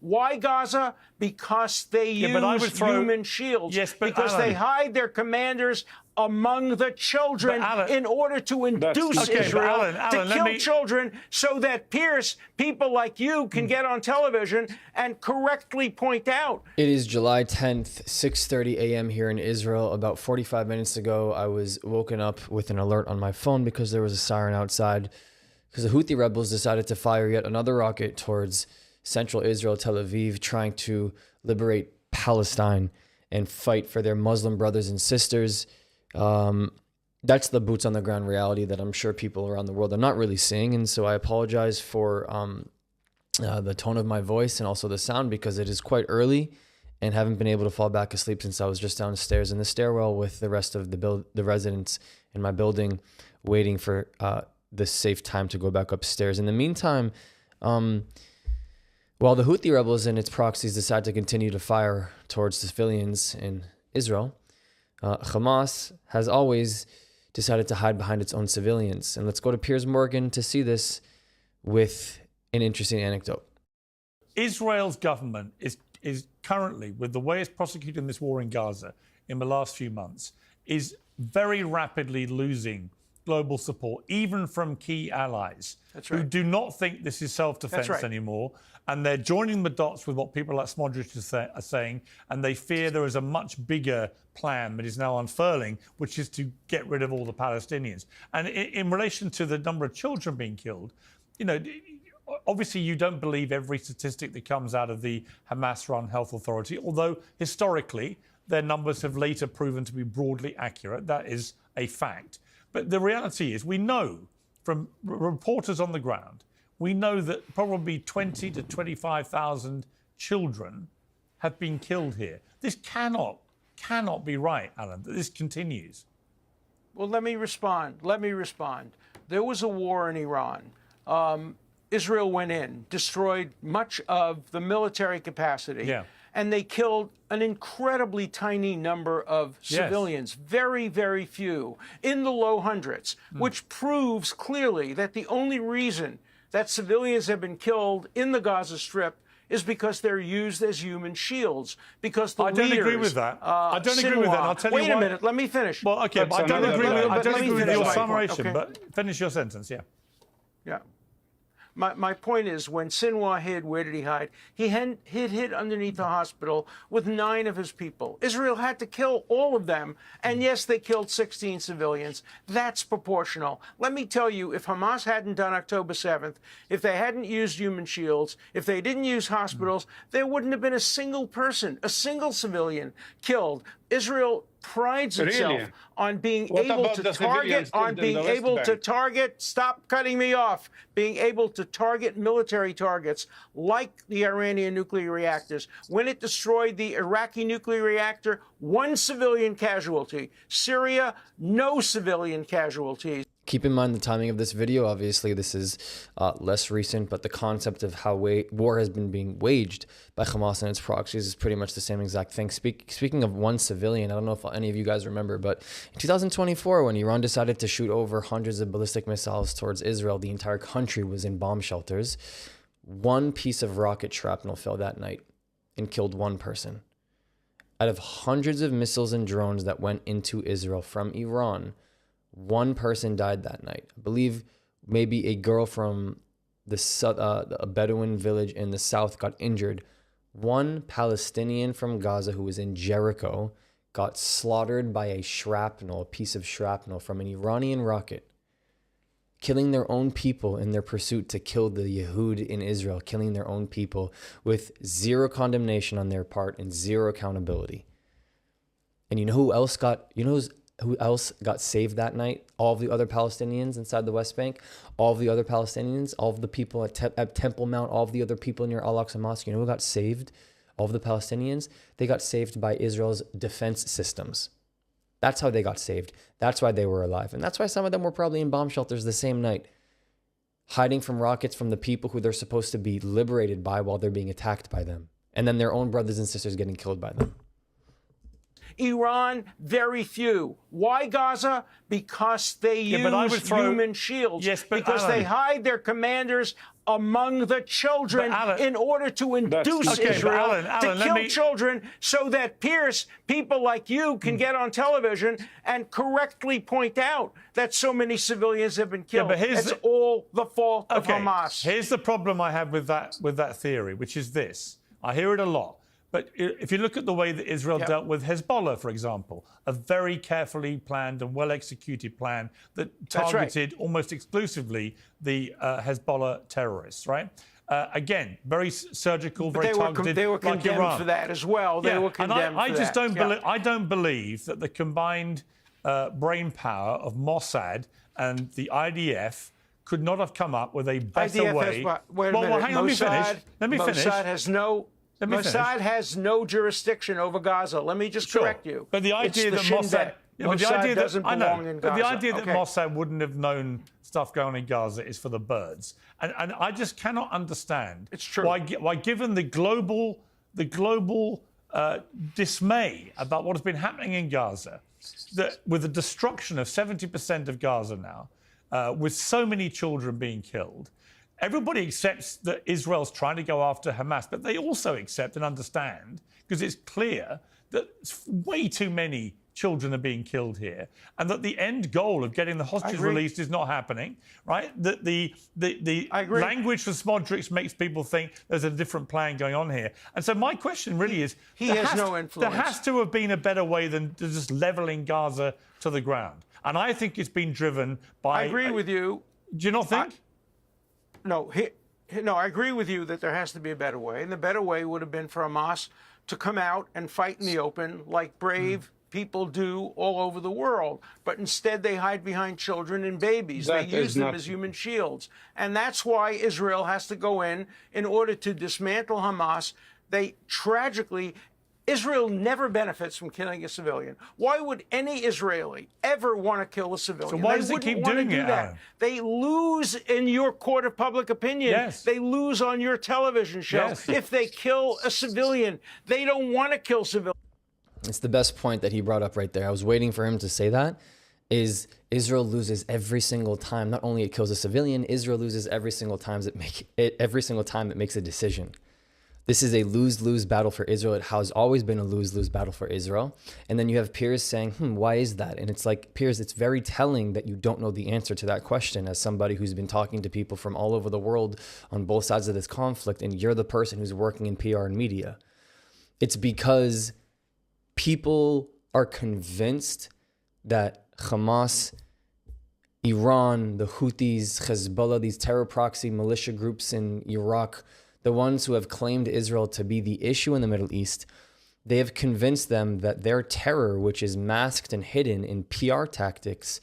Why Gaza? Because they use human shields. Yes, but because they hide their commanders among the children in order to induce Israel to kill children so that Piers, people like you, can get on television and correctly point out. It is July 10th, 6:30 a.m. here in Israel. About 45 minutes ago, I was woken up with an alert on my phone because there was a siren outside because the Houthi rebels decided to fire yet another rocket towards central Israel, Tel Aviv, trying to liberate Palestine and fight for their Muslim brothers and sisters. That's the boots on the ground reality that I'm sure people around the world are not really seeing. And so I apologize for the tone of my voice and also the sound because it is quite early and haven't been able to fall back asleep since I was just downstairs in the stairwell with the rest of the residents in my building waiting for the safe time to go back upstairs. In the meantime, while the Houthi rebels and its proxies decide to continue to fire towards civilians in Israel, Hamas has always decided to hide behind its own civilians. And let's go to Piers Morgan to see this with an interesting anecdote. Israel's government is currently, with the way it's prosecuting this war in Gaza in the last few months, is very rapidly losing global support, even from key allies who do not think this is self-defense anymore. And they're joining the dots with what people like Smodrich are saying, and they fear there is a much bigger plan that is now unfurling, which is to get rid of all the Palestinians. And in relation to the number of children being killed, you know, obviously you don't believe every statistic that comes out of the Hamas-run health authority, although historically their numbers have later proven to be broadly accurate. That is a fact. But the reality is we know from reporters on the ground, we know that probably 20 to 25,000 children have been killed here. This cannot be right, Alan, that this continues. Well, let me respond. There was a war in Iran. Israel went in, destroyed much of the military capacity, and they killed an incredibly tiny number of civilians, very, very few, in the low hundreds, which proves clearly that the only reason that civilians have been killed in the Gaza Strip is because they're used as human shields. Because the leaders, agree with that. I don't agree with that. I'll tell you why. Wait a minute. Let me finish. Well, okay, but I don't agree with your summation. But finish your sentence. Yeah. My point is, when Sinwar hid, where did he hide? He hid underneath the hospital with 9 of his people. Israel had to kill all of them, and yes, they killed 16 civilians. That's proportional. Let me tell you, if Hamas hadn't done October 7th, if they hadn't used human shields, if they didn't use hospitals, there wouldn't have been a single person, a single civilian killed. Israel prides itself on being able to target, stop cutting me off, being able to target military targets like the Iranian nuclear reactors. When it destroyed the Iraqi nuclear reactor, 1 civilian casualty. Syria, no civilian casualties. Keep in mind the timing of this video. Obviously, this is less recent, but the concept of how war has been being waged by Hamas and its proxies is pretty much the same exact thing. Speaking of 1 civilian, I don't know if any of you guys remember, but in 2024, when Iran decided to shoot over hundreds of ballistic missiles towards Israel, the entire country was in bomb shelters. 1 piece of rocket shrapnel fell that night and killed 1 person. Out of hundreds of missiles and drones that went into Israel from Iran, 1 person died that night. I believe maybe a girl from a Bedouin village in the south got injured. 1 Palestinian from Gaza who was in Jericho got slaughtered by a piece of shrapnel from an Iranian rocket, killing their own people in their pursuit to kill the Yehud in Israel, killing their own people with 0 condemnation on their part and 0 accountability. And you know who else got saved that night? All of the other Palestinians inside the West Bank, all of the other Palestinians, all of the people at Temple Mount, all of the other people near Al-Aqsa Mosque. You know who got saved? All of the Palestinians? They got saved by Israel's defense systems. That's how they got saved. That's why they were alive. And that's why some of them were probably in bomb shelters the same night, hiding from rockets from the people who they're supposed to be liberated by while they're being attacked by them. And then their own brothers and sisters getting killed by them. Iran, very few. Why Gaza? Because they use human shields. Yes, but because they hide their commanders among the children Alan, in order to induce Okay, but Israel Alan, to kill children so that Piers, people like you, can get on television and correctly point out that so many civilians have been killed. but It's all the fault of Okay, Hamas. here's the problem I have with that theory, which is this. I hear it a lot. But if you look at the way that Israel dealt with Hezbollah, for example, a very carefully planned and well-executed plan that targeted almost exclusively the Hezbollah terrorists, right? Again, very surgical, very targeted. They were like condemned Iran. for that as well. They were condemned I for just that. don't believe that the combined brain power of Mossad and the IDF could not have come up with a better IDF way. wait a minute. Well, hang on, Mossad, let me finish. Mossad has no jurisdiction over Gaza. Let me just correct you. But the idea that Mossad doesn't belong in Gaza. But the idea that Mossad wouldn't have known stuff going on in Gaza is for the birds. And I just cannot understand why given the global dismay about what has been happening in Gaza, that with the destruction of 70% of Gaza now, with so many children being killed, everybody accepts that Israel's trying to go after Hamas, but they also accept and understand, because it's clear that way too many children are being killed here, and that the end goal of getting the hostages released is not happening, right? That the language for Smodrix makes people think there's a different plan going on here. And so my question really is, he has no influence. There has to have been a better way than just leveling Gaza to the ground. And I think it's been driven by... I agree with you. Do you not think? No, I agree with you that there has to be a better way. And the better way would have been for Hamas to come out and fight in the open like brave people do all over the world. But instead, they hide behind children and babies. They use them as human shields. And that's why Israel has to go in order to dismantle Hamas. Israel never benefits from killing a civilian. Why would any Israeli ever want to kill a civilian? So why does it keep doing it, Alan? They lose in your court of public opinion. Yes. They lose on your television show. Yes. If they kill a civilian, they don't want to kill civilians. It's the best point that he brought up right there. I was waiting for him to say that. Is Israel loses every single time. Not only it kills a civilian, Israel loses every single time it makes a decision. This is a lose-lose battle for Israel. It has always been a lose-lose battle for Israel. And then you have Piers saying, why is that? And it's like, Piers, it's very telling that you don't know the answer to that question as somebody who's been talking to people from all over the world on both sides of this conflict, and you're the person who's working in PR and media. It's because people are convinced that Hamas, Iran, the Houthis, Hezbollah, these terror proxy militia groups in Iraq, the ones who have claimed Israel to be the issue in the Middle East, they have convinced them that their terror, which is masked and hidden in PR tactics,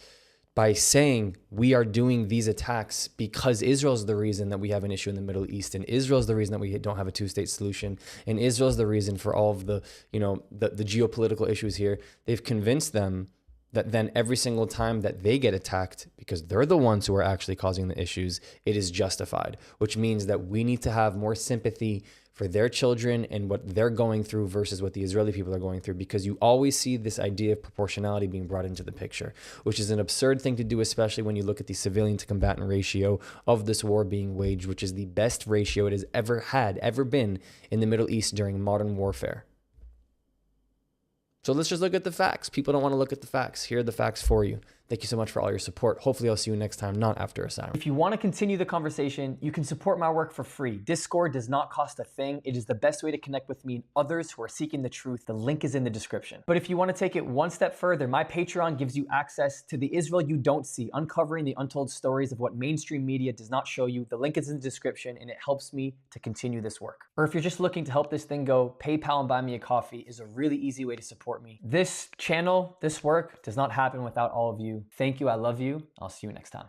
by saying we are doing these attacks because Israel's the reason that we have an issue in the Middle East, and Israel's the reason that we don't have a two-state solution, and Israel's the reason for all of the geopolitical issues here. They've convinced them that then every single time that they get attacked, because they're the ones who are actually causing the issues, it is justified, which means that we need to have more sympathy for their children and what they're going through versus what the Israeli people are going through, because you always see this idea of proportionality being brought into the picture, which is an absurd thing to do, especially when you look at the civilian to combatant ratio of this war being waged, which is the best ratio it has ever been in the Middle East during modern warfare. So let's just look at the facts. People don't want to look at the facts. Here are the facts for you. Thank you so much for all your support. Hopefully I'll see you next time, not after a siren. If you want to continue the conversation, you can support my work for free. Discord does not cost a thing. It is the best way to connect with me and others who are seeking the truth. The link is in the description. But if you want to take it one step further, my Patreon gives you access to the Israel you don't see, uncovering the untold stories of what mainstream media does not show you. The link is in the description, and it helps me to continue this work. Or if you're just looking to help this thing go, PayPal and Buy Me a Coffee is a really easy way to support me. This channel, this work does not happen without all of you. Thank you. I love you. I'll see you next time.